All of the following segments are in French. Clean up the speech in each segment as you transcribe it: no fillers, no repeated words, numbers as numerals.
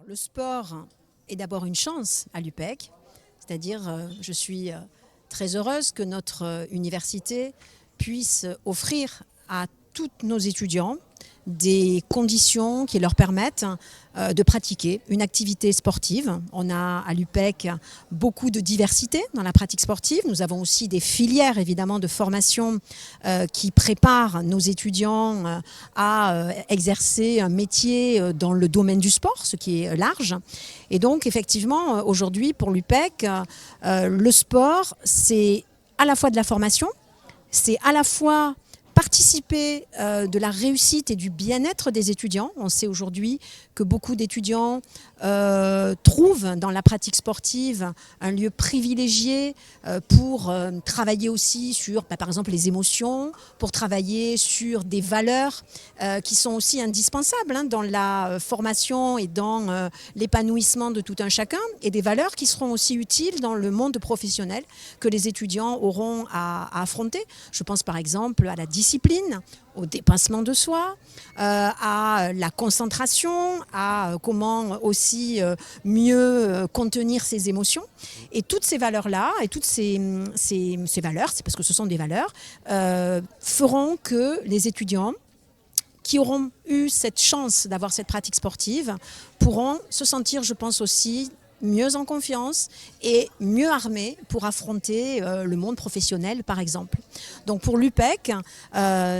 Le sport est d'abord une chance à l'UPEC, c'est-à-dire je suis très heureuse que notre université puisse offrir à tous nos étudiants des conditions qui leur permettent de pratiquer une activité sportive. On a à l'UPEC beaucoup de diversité dans la pratique sportive. Nous avons aussi des filières évidemment de formation qui préparent nos étudiants à exercer un métier dans le domaine du sport, ce qui est large. Et donc effectivement aujourd'hui pour l'UPEC, le sport c'est à la fois de la formation, c'est à la fois participer de la réussite et du bien-être des étudiants. On sait aujourd'hui que beaucoup d'étudiants trouvent dans la pratique sportive un lieu privilégié pour travailler aussi sur, par exemple, les émotions, pour travailler sur des valeurs qui sont aussi indispensables dans la formation et dans l'épanouissement de tout un chacun, et des valeurs qui seront aussi utiles dans le monde professionnel que les étudiants auront à affronter. Je pense par exemple à la discipline, au dépassement de soi, à la concentration, à comment aussi mieux contenir ses émotions. Et toutes ces valeurs-là, et toutes ces valeurs, c'est parce que ce sont des valeurs, feront que les étudiants qui auront eu cette chance d'avoir cette pratique sportive pourront se sentir, je pense aussi, mieux en confiance et mieux armés pour affronter le monde professionnel, par exemple. Donc pour l'UPEC,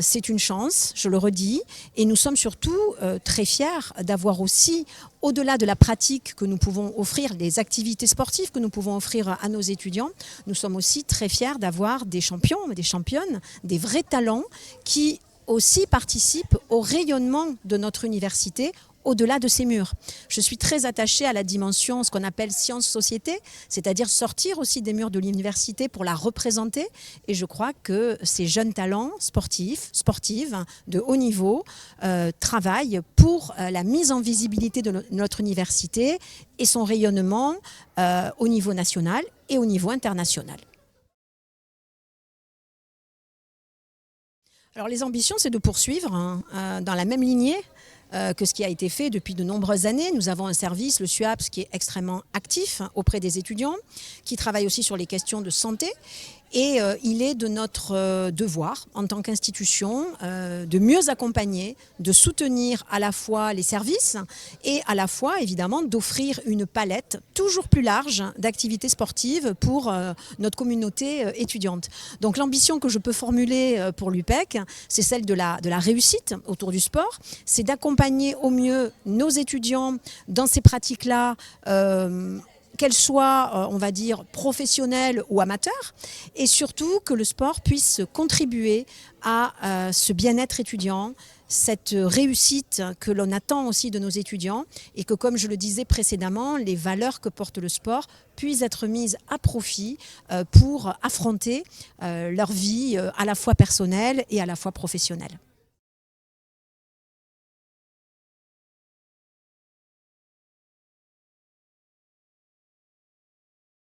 c'est une chance, je le redis, et nous sommes surtout très fiers d'avoir aussi, au-delà de la pratique que nous pouvons offrir, des activités sportives que nous pouvons offrir à nos étudiants, nous sommes aussi très fiers d'avoir des champions, des championnes, des vrais talents qui aussi participent au rayonnement de notre université au-delà de ces murs. Je suis très attachée à la dimension, ce qu'on appelle science-société, c'est-à-dire sortir aussi des murs de l'université pour la représenter. Et je crois que ces jeunes talents sportives de haut niveau travaillent pour la mise en visibilité de notre université et son rayonnement au niveau national et au niveau international. Alors les ambitions, c'est de poursuivre dans la même lignée que ce qui a été fait depuis de nombreuses années. Nous avons un service, le SUAPS, qui est extrêmement actif auprès des étudiants, qui travaille aussi sur les questions de santé. Et il est de notre devoir, en tant qu'institution, de mieux accompagner, de soutenir à la fois les services et à la fois, évidemment, d'offrir une palette toujours plus large d'activités sportives pour notre communauté étudiante. Donc l'ambition que je peux formuler pour l'UPEC, c'est celle de la réussite autour du sport, c'est d'accompagner au mieux nos étudiants dans ces pratiques-là, qu'elles soient, on va dire, professionnelles ou amateurs, et surtout que le sport puisse contribuer à ce bien-être étudiant, cette réussite que l'on attend aussi de nos étudiants, et que, comme je le disais précédemment, les valeurs que porte le sport puissent être mises à profit pour affronter leur vie à la fois personnelle et à la fois professionnelle.